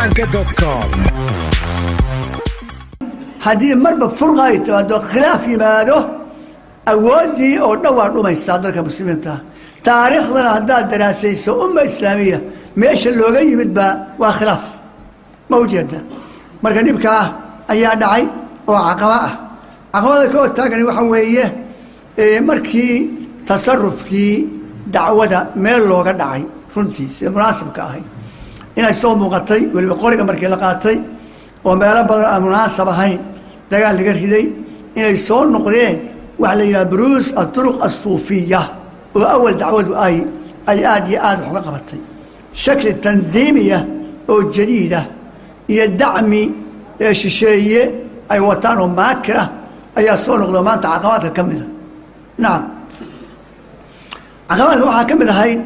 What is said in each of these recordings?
Banca.com. هذه مرة فرقة يتوادو خلاف ماذا أودي أو نوع ما يستعدك مسلمين تاريخنا هذا دراسة أمة إسلامية مش اللغة يبدأ وخلاف موجودة مركب نبكى أي داعي أو عقبة كود تاجني وحويه مركي تصرف كي دعوة مال اللغة داعي فهمتي مناسب كاهي إن الصوم مقطعي والبقورة مركي لقاطي وما لبى مناسبة هين ده قال لي كذي إن الصوم نقدين وعلينا بروز الطرق الصوفية وأول دعوة أي آدي حققتي شكل التنظيمية أو الجديدة هي الدعم الشيء أي وطن ماكرة أي الصوم نقدمان عقبات كملة نعم عقبات كملة هاي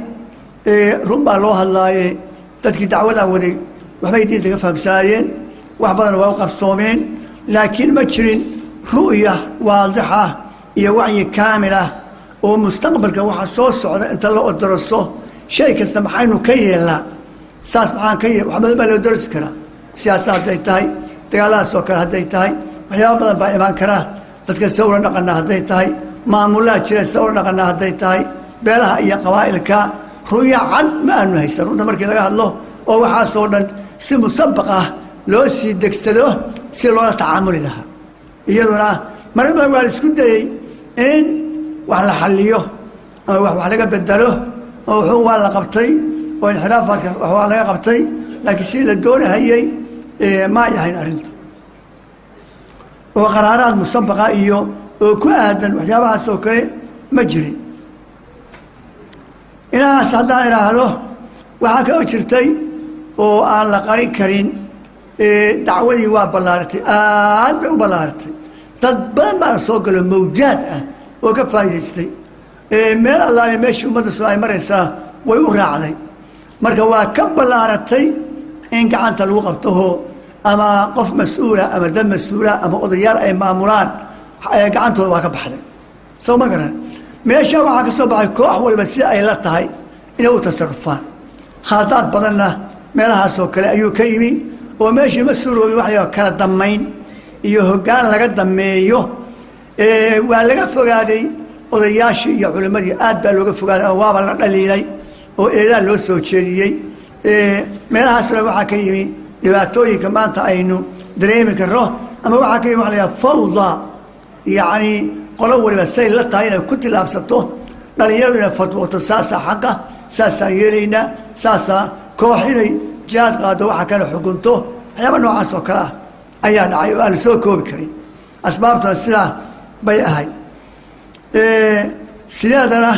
ربما الله تدك دعوة أولي وحبيدين تفهم ساين وحبنا ووقف صومين لكن مجرين رؤية واضحة هي وعي كاملة ومستقبلك وحصوص انت لو درسه شيء كاستمحينه كي لا ساس محان كي وحبنا بلو درس كرا سياسات ديتاي دقالات سوكر هديتاي وحيابا با إيمان كرا تدك السورة نقلنا هديتاي معمولات جرى السورة نقلنا هديتاي بيلها إيا قوائلك رؤية عد ما أنه هيسر وده مركي لقاها الله وحاسونا سي مسبقة لو سي دكسدو سي لولا تعامل لها iyaduna marba waa isku dayay in wax la xalliyo oo wax laga bedelo oo wuxuu waa la qabtay oo inxiraafaadka wax laga qabtay laakiin si la doonayay ma yahayn arintu oo qaraaraad musabaqa iyo oo ku aadan waxyaabahaas oo kale ma jirin ilaa sadda iraahdo waxa ka jirtay oo aan la qarin karin dacwadii waa ballaaratay aad bay u ballaaratay dad badan baa soo galo mawjaad ah oo ka faa'iidaystay meel allaale meeshii ummadda Soomaaliya maraysaa way u raacday marka waa ka ballaaratay in gacanta lagu qabto ama qof mas'uula ama dad mas'uula ama odayaal ay maamulaan gacantooda waa ka baxday soo ma garan meesha waxaa ka soo baxay koox walba si ay la tahay inay u tasarrufaan khaladaad badanna meelahaas oo kale ayuu ka yimi oo meeshii mas'uuloobi waxay kala damayn iyo hoggaan laga dameeyo waa laga fogaaday odayaashii iyo culimadii aad baa looga fogaaday oo waaba la dhaliilay oo eedaa loo soo jeediyey meelahaasna waxaa ka yimi dhibaatooyinka maanta aynu dareemi karno ama waxaa ka yimi waxa la yidhaha fawda yacni qolo waliba say la tahay inay ku tilaabsato dhalinyaradu inay fatwooto saasaa xaqa saasaan yeelaynaa saasaa koox inay jihaad qaado waxa kale xukunto waxyaaba noocaas oo kale ah ayaa dhacay oo aan la soo koobi karin asbaabtuna sidaa bay ahayd sideedana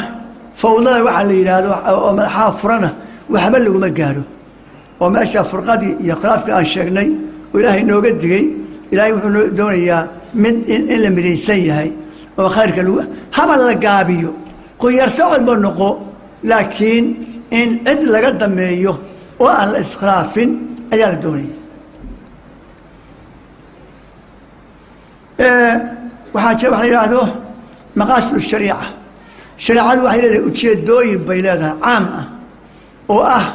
fawdada waxaa la yidhaahdo oo madaxaha furana waxba laguma gaaro oo meesha furqadii iyo khilaafkii aan sheegnay oo ilaahay nooga digay ilaahay wuxuu doonayaa mid in la midaysan yahay oo khayrka lagu haba la gaabiyo qoyar socod ma noqo laakiin in cid laga dameeyo oo aan la iskhilaafin ayaa la doonaya waxaa la yidhaahdo maqaasidu shariica shareecadu waxay leedahay ujeedooyin bay leedahay caam ah oo ah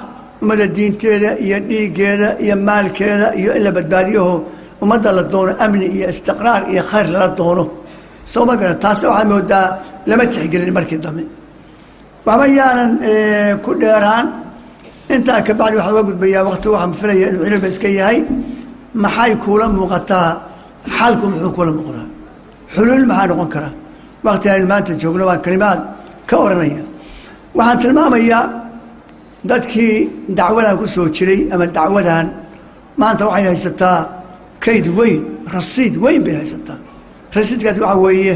ummadda diinteeda iyo dhiiggeeda iyo maalkeeda iyo in la badbaadiyaho ummadda la doono amni iyo istiqraar iyo khayr lala doono soo ma garan taasna waxaa moodaa lama tixgelin markii dambe waxba yaanan ku dheeraan intaa ka bacdi waxaa loo gudbayaa waqti waxaan filaya inuu cilmiba iska yahay maxay kuula muuqataa xalku muxuu kuula muuqdaa xuluul maxaa noqon karaa waqti aynu maanta joogno waa kalimaad ka oranaya waxaan tilmaamayaa dadkii dacwadan ku soo jiray ama dacwadan maanta waxay haysataa kayd weyn rasiid weyn bay haysataa rasiidkaasi waxaa weeye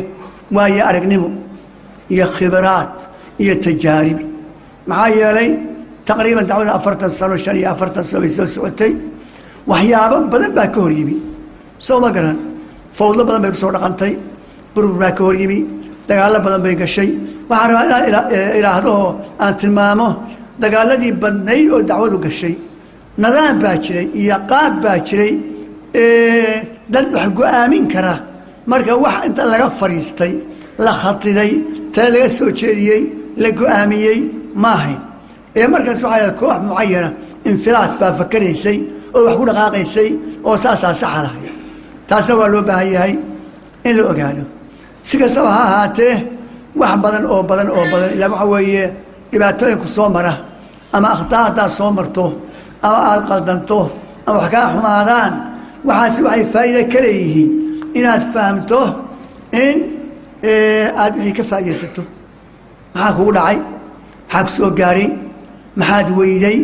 waayo aragnimo iyo khibraad iyo tajaarib maxaa yeelay تقريبا دعوة 40 سنة شنية 40 سنة بيسوي سعودي وحيابا بدن باكور يبي سو ما قرن فوضى بدن بيكسر رقمتي برو باكور يبي دجال بدن بيكشي وعرف إلى هذا أنت مامه دجال دي بدني ودعوة كشي نظام باكري يقاب باكري دل بحقو آمين كره مركا واحد أنت لقى فريستي لخطي لي تلاقي سوتشيري لقو آميي ما هي markaas waxaa koox muayana infiraad baa fakaraysay oo wax ku dhaqaaqaysay oo saasaa saxa lahayd taasna waa loo baahan yahay in la ogaado si kastaba ha ahaatee wax badan ilaa waxa weeye dhibaatooyinku soo mara ama akhtaa haddaad soo marto ama aad qaldanto ama wax kaa xumaadaan waxaasi waxay faa'iido ka leeyihiin inaad fahamto in aad wixii ka faa'iidaysato maxaa kugu dhacay maxaa ku soo gaaray maxaad weyday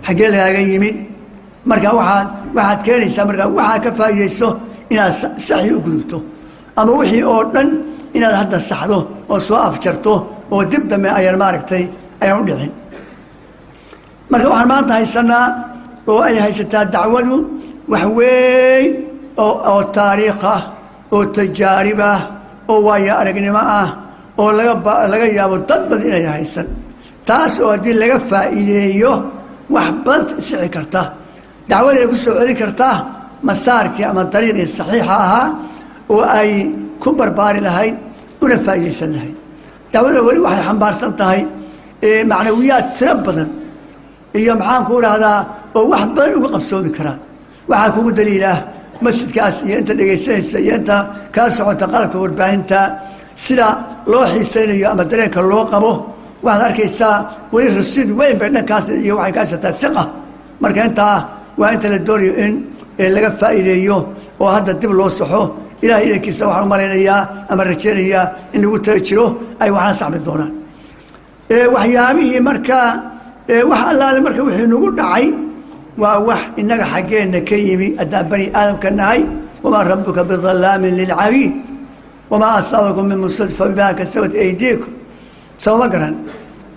xaggee lagaaga yimid marka waxaad keenaysaa markaa waxaad ka faa'iidayso inaad saxii u gudubto ama wixii oo dhan inaad hadda saxdo oo soo afjarto oo dib dambe ayaan maaragtay ayaan u dhicin marka waxaan maanta haysanaa oo ay haysataa dacwadu wax weyn oo taariikh ah oo tajaarib ah oo waayo aragnimo ah oo laga yaabo dad badan inay haysan taas oo haddii laga faa'iideeyo wax badan sixi karta dacwada ay ku soo celin kartaa masaarkii ama dariiqii saxiixa ahaa oo ay ku barbaari lahayd una faa'iidaysan lahayd dacwada weli waxay xambaarsan tahay macnawiyaad tiro badan iyo maxaan ku idhaahdaa oo wax badan uga qabsoomi karaan waxaa kugu daliilah masjidkaas iyo inta dhegaysanaysa iyo inta kaa socota qalabka warbaahinta sida loo xiisaynayo ama dareenka loo qabo waxaad arkaysaa weli rasiid weyn bay dhankaas iyo waxay ka haysataa hiqa marka intaa waa inta la doonayo in laga faa'iideeyo oo hadda dib loo saxo ilahay idankiisa waxaan u malaynayaa ama rajaynayaa in lagu tala jiro ay waxaan saxmi doonaan waxyaabihii markaa wax allaale marka wixii nagu dhacay waa wax innaga xaggeenna ka yimi haddaan bani aadamka nahay wamaa rabbuka bidallaamin lilcabiid wamaa asaabakum min musad fabimaa kasabat aydiikum sabama garan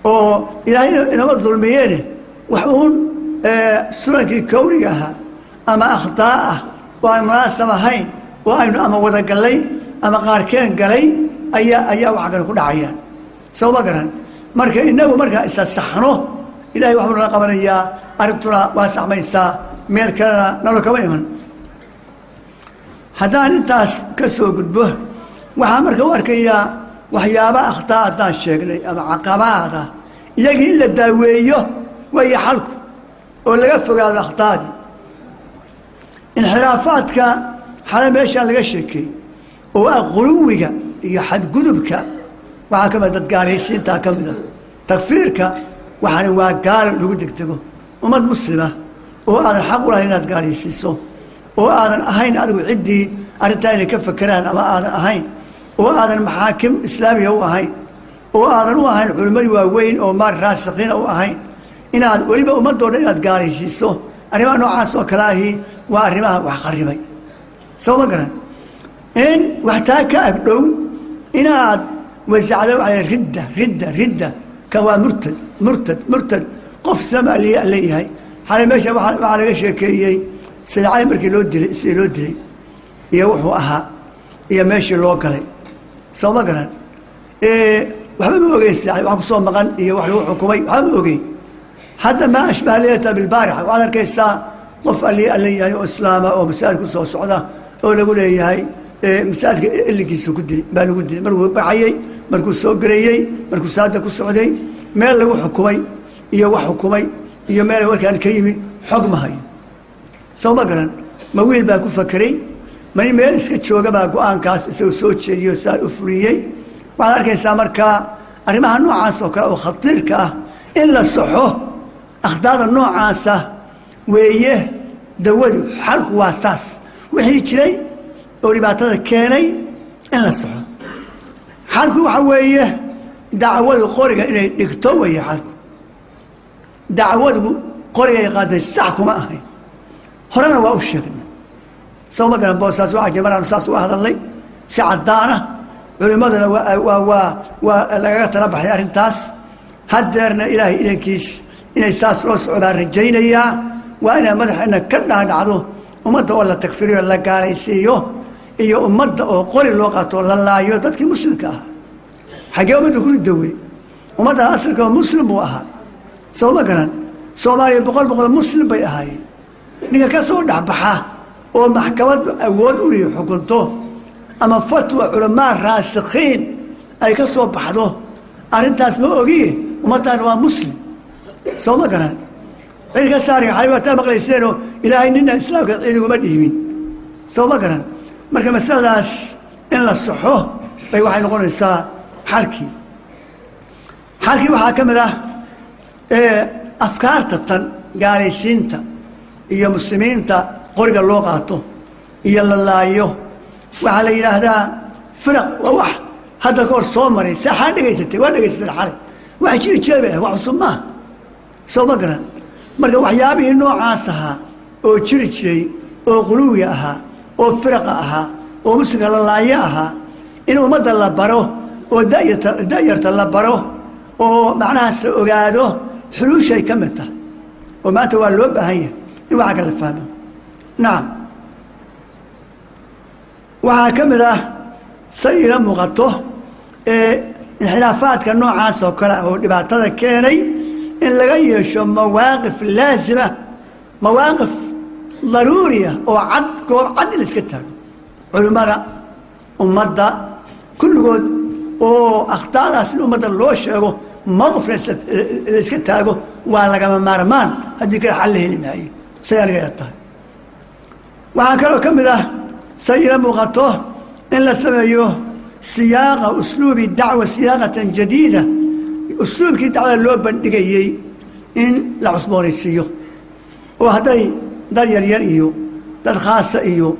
oo ilaahay inama dulmiyeene wax uun sunankii kowniga ahaa ama akhtaa ah oo aan munaasab ahayn oo aynu ama wada gallay ama qaarkeen galay ayaa wax kale ku dhacayaan sabama garan marka innagu markaa isa saxno ilahay waxuu nala qabanayaa arrintuna waa saxmaysaa meel kalena nalo kama iman haddaan intaas ka soo gudbo waxaa marka u arkayaa waxyaaba akhtaa haddaan sheegnay ama caqabaada iyagii in la daaweeyo weeye xalku oo laga fogaado akhtaadii inxiraafaadka xale meeshaan laga sheekeeyey oo ah quluwiga iyo xadgudubka waxaa ka mid dad gaalaysiintaa ka mida takfiirka waxaana waa gaalo lagu degdego ummad muslima oo aadan xaq u lahayn inaad gaalaysiiso oo aadan ahayn adigu ciddii arrintaa inay ka fakeraan ama aadan ahayn oo aadan maxaakim islaamiga u ahayn oo aadan u ahayn culimmadii waaweyn oo maar raasikiina u ahayn inaad weliba ummadoo dhan inaad gaalaysiiso arrimaha noocaas oo kale ahi waa arrimaha wax qaribay soo ma garan in wax taa ka agdhow inaad wasacdo waa ridda kan waa murtad qof islaam leeyahay xalay meesha waxaa laga sheekeeyey sayid cali markii sidii loo dilay iyo wuxuu ahaa iyo meeshii loo galay soo ma garan waxba ma ogeyn sayid cali wax kusoo maqan iyo wax lagu xukumay waxba ma ogeyn hadda maa ashbaha leylata bilbaarixa waxaad arkaysaa qof leeyahay oo islaama oo masaajid ku soo socda oo lagu leeyahay masaajidka ilinkiisa ku dilay baa lagu dilay markuu baxayey markuu soo geleeyey markuu saada ku socday meel lagu xukumay iyo wax xukumay iyo meel warkaan ka yimi xog ma hayo soo ma garan ma wiil baa ku fakeray mani meel iska jooga baa go-aankaas isagoo soo jeediyo saa u fuliyey waxaad arkaysaa markaa arrimaha noocaas oo kale oo khatiirka ah in la saxo akhdaada noocaasa weeye dawadu xalku waa saas wixii jiray oo dhibaatada keenay in la saxo xalku waxa weeye dacwadu qoriga inay dhigto weeye xalku dacwadu qorigay qaaday sax kuma ahayn horena waa u sheegnay soo ma garan boosaas waxaa jira maraanu saas uga hadalnay si caddaana culimmaduna waa lagaga tala baxay arrintaas haddeerna ilaahay idankiis inay saas loo socdaan rajaynayaa waa inay madaxeena ka dhaadhacdo ummadda oo la takfiriyo la gaalaysiiyo iyo ummadda oo qori loo qaato la laayo dadkii muslimka ahaa xaggee ummadda ku ridowey ummaddan asalka oo muslim buu ahaa soo ma garan soomaaliya boqol muslim bay ahaayeen ninka ka soo dhexbaxa oo maxkamaddu awood u lihi xukunto ama fatwa culamaa raasikiin ay ka soo baxdo arrintaas ma ogiye ummaddan waa muslim soo ma garan عيد كساري حيوان تابق ليسينه إلهي إننا إسلام عيد ومدهمين سو ما قرن مركب مسألة داس إن لا الصحة بيوحي نقول إنسان حالكي وحاكم له أفكار تطن قالي سينتا إيا مسلمين تا قرق اللغاته إيا الله إيوه وعلى هذا فرق ووح هذا كور صومري ساحة دقيستي ودقيستي الحالي وحشي جيبه وحصماه سو مقرن مركا وحيابه النوع عاسها او تشريشي او قلوية اها او فرق اها او مسك الله اياها انو مدى الله برو او دايرة الله برو او معناها سلقادو حلوشي كمتا وما توالو بهاي يوعك الفهمه نعم وهكذا سيئا مغطوه انحرافات كالنوع عاسا وكلا ودبعتها كيني إن لغيشو مواقف لازمة مواقف ضرورية وعد الاسكتها علماء أمدا كل قد أخطاء أسل أمدا اللوش موقف الاسكتها وعلى كما مارمان هذيك حله لنهاية سيئا غيرتها وهكذا كمله سيئا مغطوه إن لسميه صياغة أسلوب الدعوة صياغة جديدة أسلوب كي دعوة اللو بندقيي إن العصبون يسيو وهداي داد يرير إيو داد خاصة إيو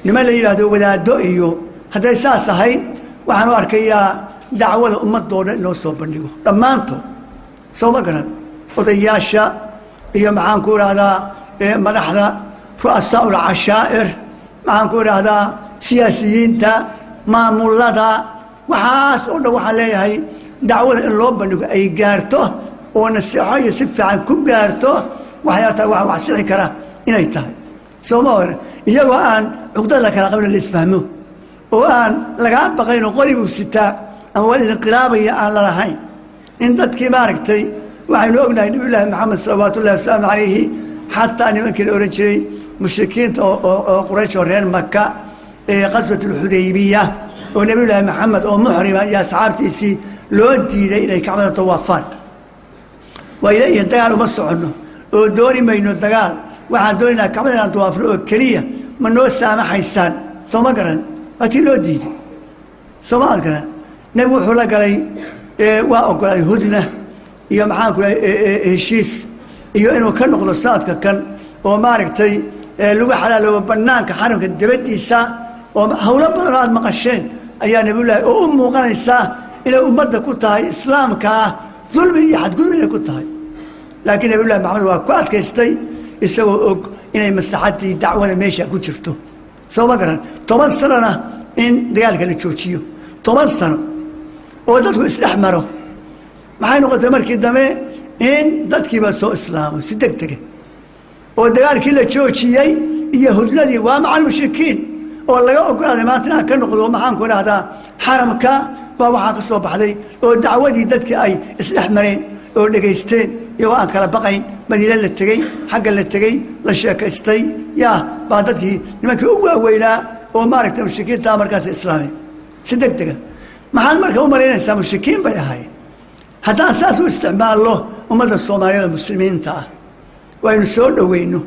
نما اللي يلادو ودادو إيو هداي ساسة هاي وحنو أركيا دعوة الأمة دولة اللو سو بندقو دمانتو سو مقرن ودياشا إيو معان كور هذا مدحدا رؤساء العشائر معان كور هذا سياسيين تا maamulada waxaas oo dhan waxa leeyahay dacwada in loo bandhigo ay gaarto oo nasiixo iyo si fiican ku gaarto waxyaata wax sixi kara inay tahay Soomaaliya iyagoo aan cugdada la kala qabin la isfahmo oo aan laga baqayn qoribu sitaa ama wada inqilaabaya aan la lahayn in dadkii maaragtay waxaynu ognahay nabi ilaahi maxamed sallallahu alayhi wasallam alayhi hatta nimankii oran jiray mushrikiinta oo quraysh oo reer makka قصبة الحديبية ونبي الله محمد أو محرمة يا صحابتي سي لو ديدي إلى كعبة الطوافان وإليه الدجال ومصعنه ودوري ما إنه الدجال واحد دورنا كعبة الطوافان كلية من نو سامح حيسان ثم قرن أتي لو ديدي ثم قرن نبي حلا قالي وأقول هدنة يوم حاكل هشيس يو إنه كان خلصات كان وماركتي لو حلال وبنانك حرمك الدبديسا وهولا بدرات مقشين أيها نبي الله وأمه قنيسا إلى أمتنا كتاي إسلامك ظلمي حد قلنا كتاي لكن نبي الله محمد وقعت كيستي يسوي إن مصلحتي دعوة ماشية كنت شفته سو مقرن 8 سنة إن ديالك اللي تشوفيه 8 سنة ودتك استحمره معي نقطة مركز دمي إن دتك بس إسلام وصدقتك ودقال كله تشوفيه يهودنا ومع المشركين والله يقول هذا ما تنا كن نقول ما حنقول هذا حرمك وواحد الصبح هذي ودعوة دتك أي استحمرين ودقيستين يوان كلا بقين بديل اللي تجي حق اللي تجي للشيك استي يا بعدك لما كوا ويلا ومارك المشركين تا مركز إسلامي صدقتك محل مركز عمرين إنسان مشركين بيهاي هذا أساس استعمال له ومدى الصوماليين المسلمين تا وينسون وينه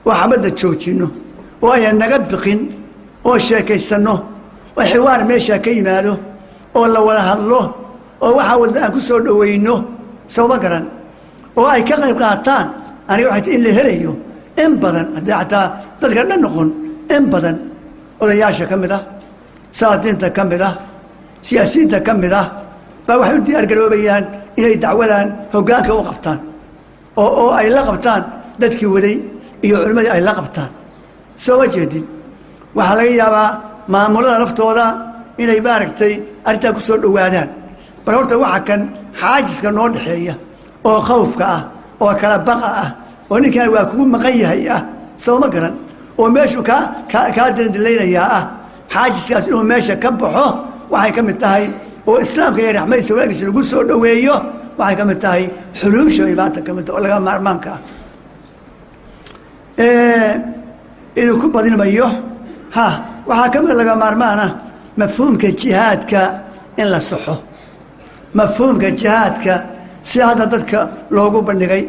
وحمد تشوتشينه وهي النقبقين وشاك يسنه وحوار ماشي كيماله ولا ولا هالله وحاول أن كسر وينه سو بقرا وهاي كغيب قاطان أنا واحد إلا هليو إن بدن حتى تذكرنا نقول إن بدن ولياشة كم ذا ساتين كم ذا سياسيين كم ذا فواحد دي أرجلوا بيان إلى دعوان هجاك وقبطان أو أي لقبطان دتك ودي يعلمي أي لقبطان سوى جدي وحلقي ما مولا لفتوضا إلى يباركتي أرتا كسر وادان برورتا waxa kan xaajiska noo dhaxeeya oo khawfka ah oo kala baqa ah oo ninkan waa kugu maqan yahay ah soo ma garan oo meeshu ka dileynaya ah xaajiskaas inuu meesha ka baxo waxay ka mid tahay oo islaamka iyo raxmaysa wanaagis lagu soo dhaweeyo waxay ka mid tahay xuluusha ibaata ka mid oo laga maarmaanka inuu ku badinayo ha waxa ka mid laga maarmaana mafhuumka jihaadka in la saxo مفهوم كجهادك سيادة ذاتك لوغو بندقي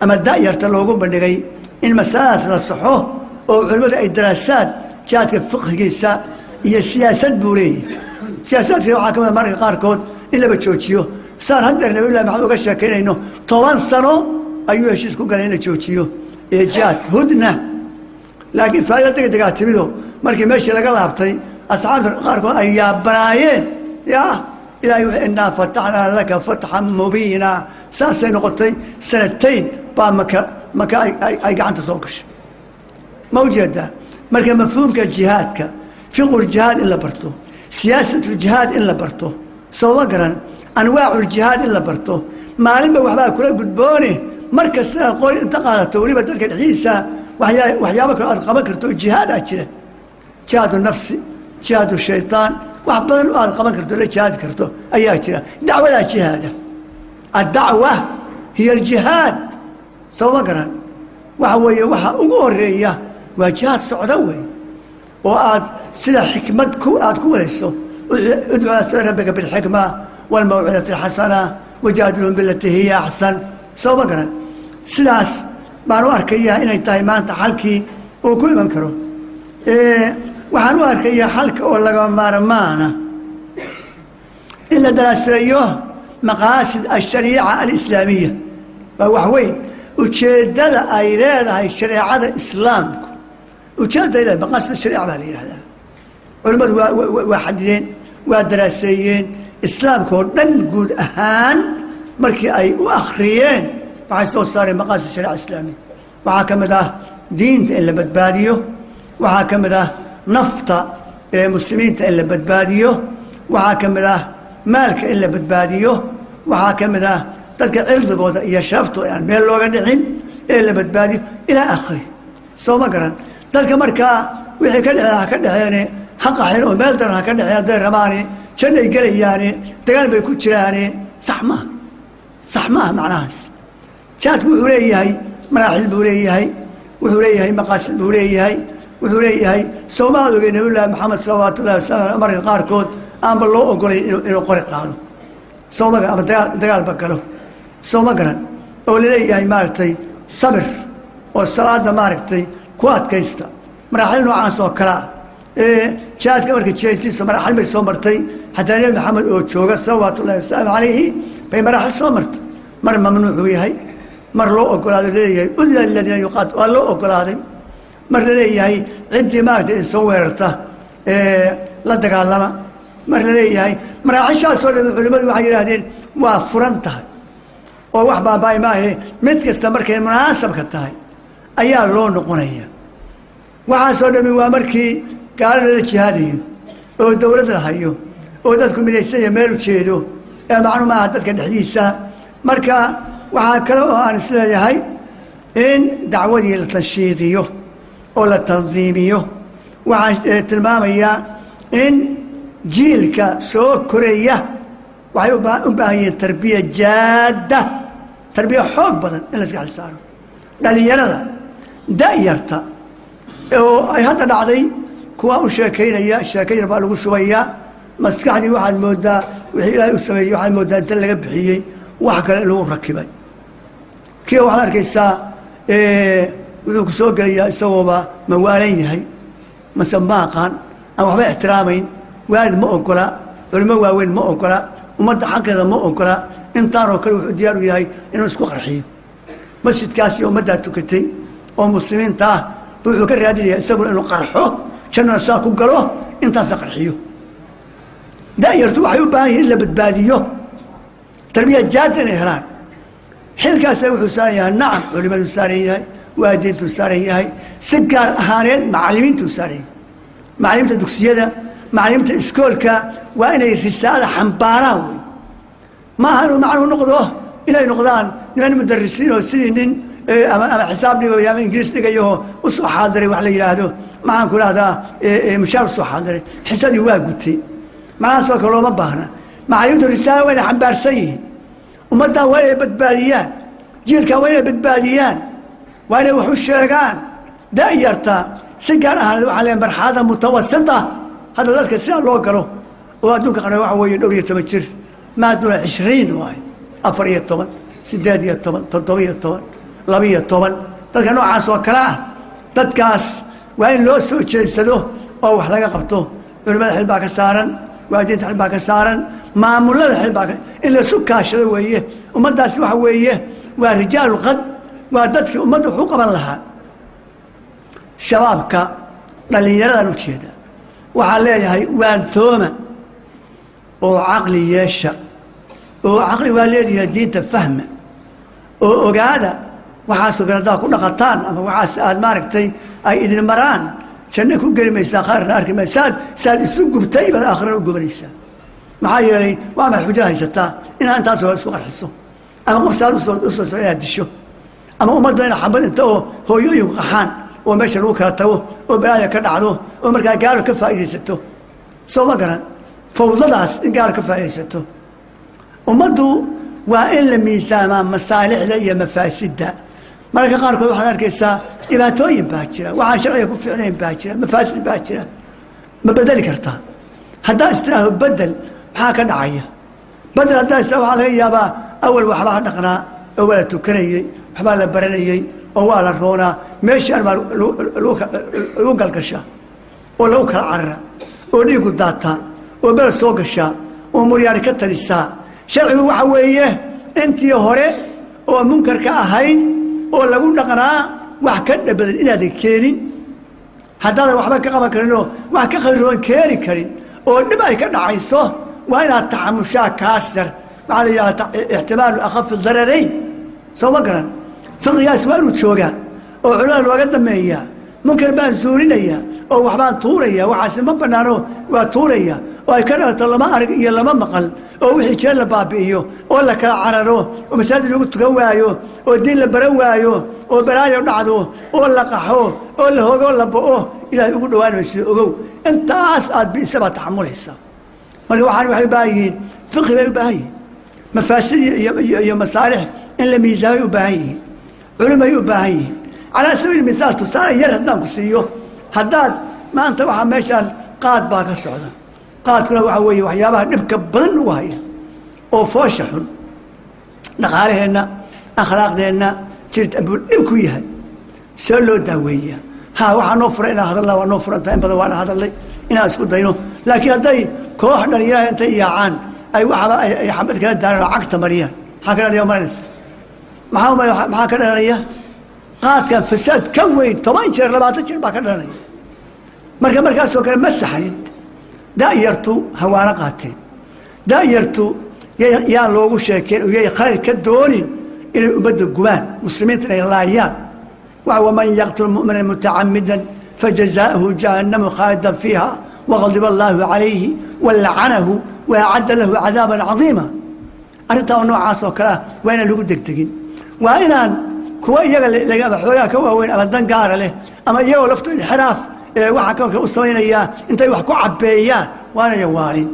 أما الدائرة تلوجو بدقي إن مساس للصحوه أو علماء الدراسات جات الفقه جيسا هي السياسات بولية سياسات في حكم مرة قاركود إلا بتشوتشيو صار هندر نقول له محمود قشة كنا إنه طوال سنة أيوة شيء سكون قال إنه تشوتشيو جات هدنة لكن فايدة تقدر تبيدو مركي ماشي لقى لابطي أصحاب قاركود أيام بنايين يا إلهي إنا فتحنا لك فتحا مبينا ساسين نقطي سنتين با مكا أي قاعد تصوكش موجودة مركي مفهومك جهادك فقه الجهاد إلا برتو سياسة الجهاد إلا برتو سوقرا أنواع الجهاد إلا برتو ما علم وحبا كل قدبوني مركز قول انتقال توليبة تلك العيسى وحيابك القمك الجهاد أجله جهاد النفس جهاد الشيطان وحبا القمك الجهاد كرتو أي أجله دعوة لا جهاد الدعوة هي الجهاد سوقرا وحوية أقورية وجهاد سعودوي وآد سلا حكمتكم آد كويسو ادعوا ربك بالحكمة والموعظة الحسنة وجادلهم بالتي هي أحسن سوبقرا سلاس بانوار كيا إن التايمان تحلكي وكل من كرو وحنوار كيا حلك ولا مارمانا إلا دراسيوه مقاصد الشريعة الإسلامية وحوين وتشدد أيلاد هاي الشريعة الإسلام وتشدد إلى مقاصد الشريعة بالي هذا علماء واحدين ودراسيين إسلام كون جود أهان مركي أي وآخرين بحيث صار مقاصد الشريعة الإسلامية وحاكم ذا دين إلا بدباديو وحاكم ذا نفط مسلمين إلا بدباديو وحاكم ذا مالك إلا بدباديو وحاكم ذا تذكر عرض قوة يشافته يعني بين اللغة الحين إلا بدباديو إلى آخره سو مقرن تذكر مركا وحي كده يعني حق حين ومالدر هكذا يا دير رماني شنو يقول يعني تقال بيكون يعني صح ما معناها شات وحولي هاي مراحل بولي هاي وحولي هاي مقاصد بولي هاي وحولي هاي سو ما ذو نقول له محمد صلى الله عليه وسلم أمر القاركود أم بالله أقول إنه قرق هذا سو ما قال دقال بكله سو ما قال أولي هاي مارتي صبر والصلاة مارتي كوات كيستا مراحل نوعا سو كلا شاهد كمرك تشيتي مراحل بي سومرتي حتى النبي محمد او جوغا صلوات الله وسلم عليه بي مراحل سومرت مر ممنوع وياهي مر لو اوغلاده ليهي الا الذين يقاتل ولو اوغلاده مر ليهي عندي ما سويرته لا دغالما مر ليهي مراحل سو علماء waxay yiraahdeen waa furantahay oo wax baabay ma ahe mid kasta markay munaasab ka tahay ayaa loo noqonaya waxa soo dhami waa markii قال الجهادي أو الدولة الحيو أو ذاتكم من السنة مالو تشيدو معلومة ذاتك الحديثة مركا وحاكلوا عن السنة هاي إن دعوتي للتنشيطيو أو للتنظيميو وعن تلمامية إن جيلك سو كوريا وحيبقى هي تربية جادة تربية حق بدن إلا سقال سارو قال يلا دايرتا أو أي هذا دعدي كوا شاكينيا شاكين بقى لو شويه مسكحني واحد مودا وحي لا يسوي واحد مودا انت لغا بخيي واخ كale loo rakibay kii waxa arkaysa wuxuu ku soo galaya isagooba mawaalan yahay masamaqan aan waxba ixtiraamayn waalid ma ogola culimo waaweyn ma ogola umada xaqeeda ma ogola intaan oo kale wuxuu diyaar u yahay inuu isku qarxiyo masjidkaasi umada tukatay oo muslimiinta wuxuu ka raadinayaa isagoo inuu qarxo جنة ساكو قالوا انت سقرحيو دايرتو waxay u baahan yihiin la badbaadiyo tarbiya jaadana helaan xilkaas wuxuu saayahay nacam culimadu saarayay waadiintu saarayay si gaar ahaaneed macallimiintu saarayay macallimta dugsiyada macallimta iskoolka waa inay risaalo xambaaraan way ma aanu macnu noqdo inay noqdaan niman mudarrisiin oo sidii ama xisaab dhigo ama ingiriis dhigayo u soo xaadiray wax la yiraahdo معان كل هذا مشارك صح هذا حسادي واجبتي مع سوق لو ما باهنا مع يد الرسالة وين حبار سيه ومدى وين بدباديان جيلك وين بدباديان وين وحوش شرقان دايرتا سكر هذا على مرحلة متوسطة هذا ذلك السنة لو قالوا وادوك أنا وحوي دورية تمشير ما دون 20 واحد أفرية طبعا سدادية طبعا تطبية طبعا labiyo toban dadka noocaas oo kale ah dadkaas waa in loo soo jeedsado oo wax laga qabto culimada xil baa ka saaran waalidiinta xil baa ka saaran maamulada xil baa in la isu kaashado weeye ummaddaasi waxa weeye waa rijaalu qad waa dadkii ummadda wax u qaban lahaa shabaabka dhallinyaradan ujeeda waxaa leeyahay waantooma oo caqli yeesha oo caqli waa leedahay diinta fahma oo ogaada waxaasoo kale haddaad ku dhaqataan ama waxaas aad maaragtay ay idin maraan janno ku geli maysaa khayrna arki maysaa saad isu gubtay baad aakhirana u gubanaysaa maxaa yeelay waa maxay xujo haysataa inaad intaas hore isku qarxiso ama qof saad usoo socda inaad disho ama ummadda ina xabad inta oo hooyooyinku qaxaan oo meesha lagu kala tago oo balaaya ka dhacdo oo markaa gaalo ka faa'iidaysato soo ma garan fawdadaas in gaalo ka faa'iidaysato ummaddu waa in la miisaamaa masaalixda iyo mafaasidda mararka qaarkood waxaad arkaysaa dhibaatooyin baa jira waxaan sharciga ku fiicnayn baa jira mafaasid baa jira ma bedeli kartaa haddaa istiraahdo bedel maxaa ka dhacaya bedel haddaa istiraahdo waxaa laga yaabaa awal waxbaa dhaqnaa oo waa la tukanayey waxbaa la baranayey oo waa la roonaa meeshaan baa lagu galgashaa oo lagu kala carara oo dhiigu daataa oo beled soo gashaa oo muryaani ka talisaa sharcigu waxa weeye intii hore oo munkarka ahayd oo lagu dhaqnaa wax ka dhabadan inaadan keenin haddaadan waxba ka qaban karinoo wax ka khayroon keeni karin oo dhib ay ka dhacayso waa inaad taxamushaa kaas yar waxaa la yidhahdaa ixtimaalu akhafi dararayn soo ma garan fiqigaas waa inuu joogaa oo culimada looga dameeyaa munkar baan suurinayaa oo waxbaan tuuraya waxaasi ma banaano waa tuuraya oo ay ka dhalato lama arag iyo lama maqal oo wixii jeel la baabi'iyo oo la kala cararo oo masaajid lagu tukan waayo oo diin la baran waayo oo balaayo dhacdo oo la qaxo oo la hogo la bo'o ilaahay ugu dhawaanayso ogow intaas aad bi'isa baad taxamulaysaa marka waxay u baahan yihiin fiqhi bay u baahan yihiin mafaasid iyo masaalix in la miisaamay u baahan yihiin culimay u baahan yihiin calaa sabiil mithaal tusaale yar haddaan ku siiyo haddaad maanta waxaa meeshaan qaad baa ka socda qaadkuna waxaa weeye waxyaabaha dhibka badan ugu haya oo foosha xun dhaqaalaheenna akhlaaqdeenna jirta buu dhib ku yahay see loo daaweeyaa waxaa noo furan inaan hadalnaa waa noo furantaha in badan waana hadalnay inaan isku dayno laakiin hadday koox dhalinyaraha intay yaacaan ay waxaba ay xabad kala daaraan oo cagta mariyaan maxaa ka dhalanaya maranaysa maxaa ka dhalanaya qaadkan fasaad ka weyn 10 jeer 20 jeer baa ka dhalanaya markaasoo kale ma saxnid da'yartu hawaana qaateen da'yartu yaan loogu sheekeen oo yay khayr ka doonin inay ummadda gubaan muslimiinta inay laayaan ومن يقتل مؤمنا متعمدا فجزاؤه جهنم خالدا فيها وغضب الله عليه ولعنه وأعد له عذابا عظيما أرنتا نوعاas oo kale waa in lagu degdegin waa inaan kuwa iyaga laga xoogaa ka waaweyn ama dan gaar leh ama iyagoo lafto inxiraaf waxa ka u sameynaya intay wax ku cabeeyaan waana yawaalin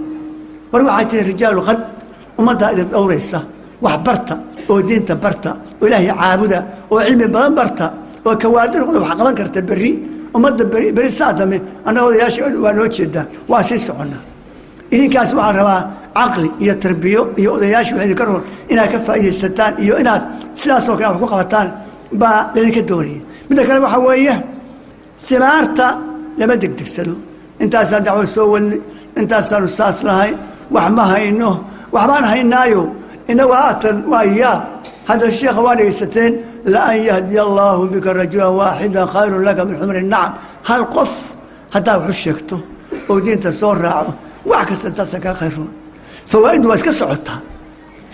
war waxa tii rijaalu qad umada idin dhowraysa wax barta oo diinta barta oo ilaahay caabuda oo cilmi badan barta oo kawaadir wax qaban karta bari umada bari saadame anagoo yaasha waa noo jeedaa waa si socona idinkaas waxaan rabaa caqli iyo tarbiyo iyo odayaasha waxay ka roon inaad ka faa'iideysataan iyo inaad sidaas oo kale wax ku qabataan baa idinka doonaya midda kale waxa weeye simaarta lama degdegsado intaasaan dacwo soo wadnay intaasaan saas lahay wax ma hayno waxbaan haynaayo inagu haatan waa yaab هذا الشيخ وانا يستين لأن يهدي الله بك رجلا واحدا خير لك من حمر النعم هل قف هذا وحشكته ودين تصور راعه وعكس انتسك خيرون فوائد واسك صعدتها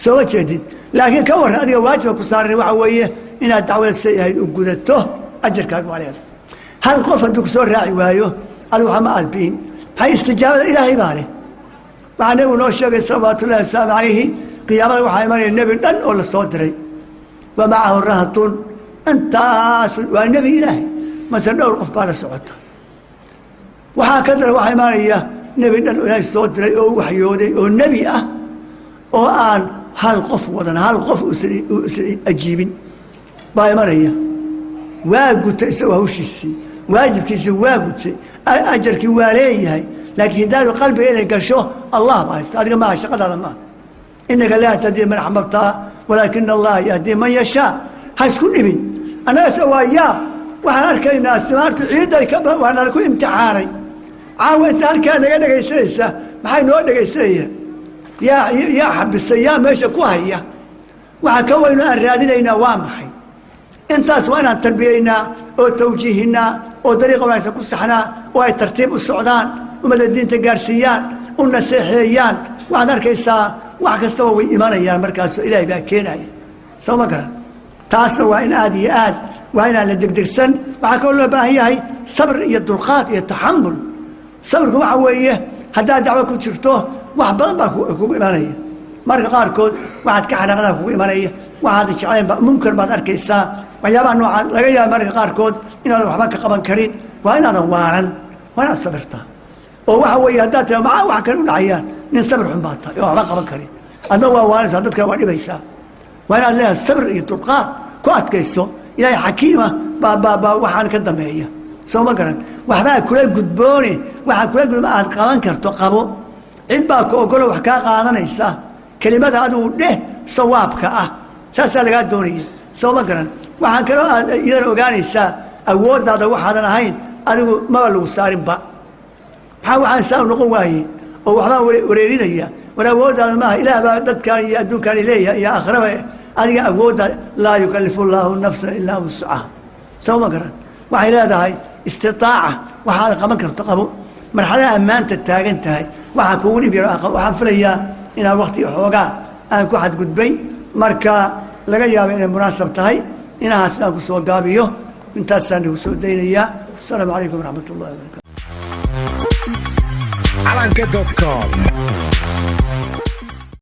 سوى جديد لكن كور هذه واجبك وصار وعويه إن الدعوة السيئة وجودته أجرك عليها هل قف عندك صور راعي وايو قالوا حما قلبين هاي استجابة إلهي باله معناه ونوشك صلوات الله والسلام عليه قيامة وحي مري النبي دن ولا صدري ومعه الرهط انت والنبي إلهي مثلا دور قفال سعوته وهكذا وحي مري نبي دن إلهي صدري أو وحيودي أو النبي أو آن هل قف وضن هل قف أسري أجيبين باي مري واجب تسوى وشيسي واجب كيسي واجب أجرك واليه لكن دار القلب إلى قشوه الله ما يستطيع ما شقد هذا ما إنك لا تهدي من أحببت ولكن الله يهدي من يشاء هاي سكون ابن أنا سواياب وأنا أركينا ثمارت عيد الكبر وأنا لكم امتحاني عاوز أنت هالكان نجا يسيسه ما هي نود يسيه يا حب السيام ماشي كوهية وحكوينا الرادين وامحي أنت أسوانا تربينا أو توجيهنا أو طريقة ما يسكون سحنا وهي ترتيب السعودان ومدى الدين تجارسيان والنسيحيان وعن أركيسا وحكستوى إيمانيا مركز إلهي باكيناي سو ما قرن تاسو وين آدي آد وين على دقدقسن وحكوا له باهي صبر يدلقات يتحمل صبر هو عويه هدا دعوة كنت شفتوه واحد بضبا كو إيمانية مرك قاركود واحد كحنا غدا كو إيمانية واحد شعين ممكن بعد أركيسا ويابا نوع لقيا مرك قاركود إن هذا وحبك قبل كريم وين هذا وارن وين صبرته وهو هدات معه وحكلوا العيان نصبر حماطة يوم قبل كريم هذا هو وارن هذا كواني بيسا وأنا لها الصبر يطلقات كوات كيسو إلهي حكيمة با وحان كدمية سو ما قرن وحبا كل قدبوني وحا كل قدب ما قادن كرتو قبو عند با كوغلو وحكا قادنيسا كلمات هادو له صوابك ساسا لغا دونيه سو ما قرن وحان كلو يدن اوغانيسا awoodada waxaadan ahayn adigu ma lagu saarin ba waxa waxaan saa noqon waayay oo waxba wareerinaya waraawoodaada ma ilaah baa dadkan iyo adduunkan leeyahay iyo aakhiraba adiga awooda laa yukallifu Allahu nafsan illa wus'aha soo ma garan waxay leedahay istitaaca waxaad qaban karto qabo marxalada ammaanta taagan tahay waxa kugu dhib yar waxaan filayaa inaa waqti xoogaa aan ku xad gudbay marka laga yaabo inay munaasab tahay inaas aan ku soo gaabiyo intaasaan ugu soo daynayaa assalaamu calaykum waraxmatullaahi wabarakaatu calanka.com